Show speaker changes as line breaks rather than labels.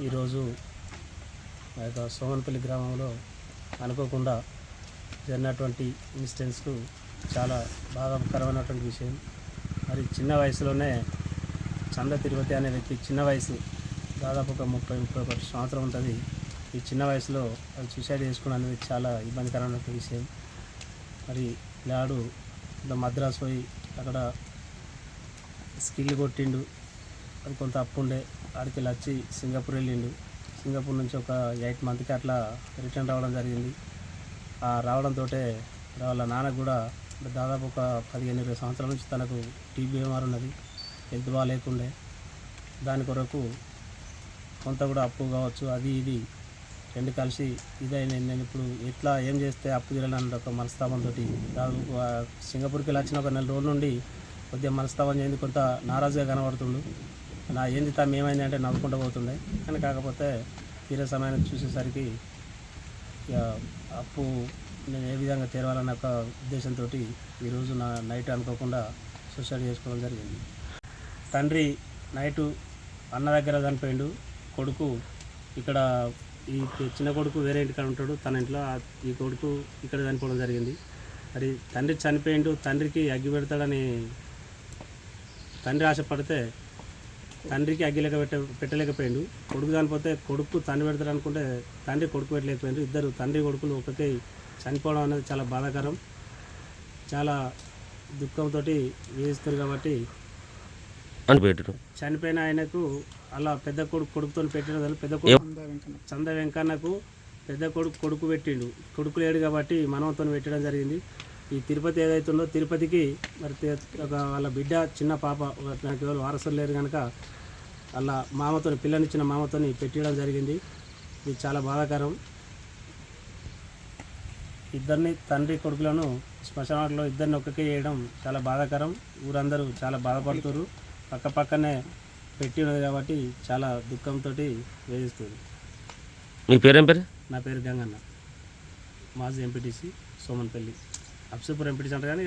ఈరోజు సోమన్పల్లి గ్రామంలో అనుకోకుండా జరిగినటువంటి ఇన్సిడెంట్స్కు చాలా బాధాకరమైనటువంటి విషయం. మరి చిన్న వయసులోనే చంద తిరుపతి అనే వ్యక్తి చిన్న వయసు దాదాపు ఒక 30-31 సంవత్సరం ఉంటుంది. ఈ చిన్న వయసులో అది సూసైడ్ చేసుకోవడం అనేది చాలా ఇబ్బందికరమైన విషయం. మరి లాడు మద్రాసు పోయి అక్కడ స్కిల్ కొట్టిండు. అది కొంత అప్పు ఉండే ఆడికి వచ్చి సింగపూర్ వెళ్ళిండు. సింగపూర్ నుంచి ఒక 8 మంత్కి అట్లా రిటర్న్ రావడం జరిగింది. రావడంతో వాళ్ళ నాన్నకు కూడా దాదాపు ఒక 15-20 సంవత్సరాల నుంచి తనకు టీబీఎంఆర్ ఉన్నది, హెల్త్ బాగాలేకుండే. దాని కొరకు కొంత కూడా అప్పు కావచ్చు అది ఇది రెండు కలిసి ఇదైనా నేను ఇప్పుడు ఎట్లా ఏం చేస్తే అప్పు తీరాలన్న ఒక మనస్తాపంతో దాదాపు సింగపూర్కి వెళ్ళి వచ్చిన ఒక 4 రోజుల నుండి కొద్దిగా మనస్తాపం చేయింది, కొంత నారాజుగా కనబడుతుండు. నా ఏంది తమ ఏమైంది అంటే నవ్వుకుంటూ పోతుండే. కానీ కాకపోతే తీరే సమయానికి చూసేసరికి ఇక అప్పు నేను ఏ విధంగా తీరవాలన్న ఒక ఉద్దేశంతో ఈరోజు నా నైట్ అనుకోకుండా సూసైడ్ చేసుకోవడం జరిగింది. తండ్రి నైటు అన్న దగ్గర చనిపోయిండు. కొడుకు ఇక్కడ ఈ చిన్న కొడుకు వేరే ఇంటికాడ ఉంటాడు, తన ఇంట్లో ఈ కొడుకు ఇక్కడ చనిపోవడం జరిగింది. మరి తండ్రి చనిపోయిండు, తండ్రికి అగ్గి పెడతాడని తండ్రి ఆశపడితే తండ్రికి అగ్గిలేక పెట్టలేకపోయిండు. కొడుకు చనిపోతే కొడుకు తండ్రి పెడతాడు అనుకుంటే తండ్రి కొడుకు పెట్టలేకపోయిండు. ఇద్దరు తండ్రి కొడుకులు ఒకటే చనిపోవడం అనేది చాలా బాధాకరం, చాలా దుఃఖంతో వేస్తారు. కాబట్టి చనిపోయిన ఆయనకు అలా పెద్ద కొడుకుతో పెట్టిన పెద్ద కొడుకు చంద వెంకన్నకు పెద్ద కొడుకు పెట్టిండు. కొడుకు లేడు కాబట్టి మనవతో పెట్టడం జరిగింది. ఈ తిరుపతి ఏదైతుందో తిరుపతికి మరి వాళ్ళ బిడ్డ చిన్న పాప నాకు ఎవరు వారసులు లేరు కనుక అలా మామతో పిల్లనిచ్చిన మామతో పెట్టడం జరిగింది. ఇది చాలా బాధాకరం. ఇద్దరిని తండ్రి కొడుకులను శ్మశానంలో ఇద్దరిని ఒక్కకే చేయడం చాలా బాధాకరం. ఊరందరూ చాలా బాధపడుతున్నారు. పక్కనే పెట్టి ఉన్నది కాబట్టి చాలా దుఃఖంతో వేధిస్తుంది.
మీ పేరేం పేరు?
నా పేరు గంగన్న, మాజీ ఎంపీటీసీ సోమన్పల్లి. అప్సీపూర్ ఎంపీటీసీ అంటే కానీ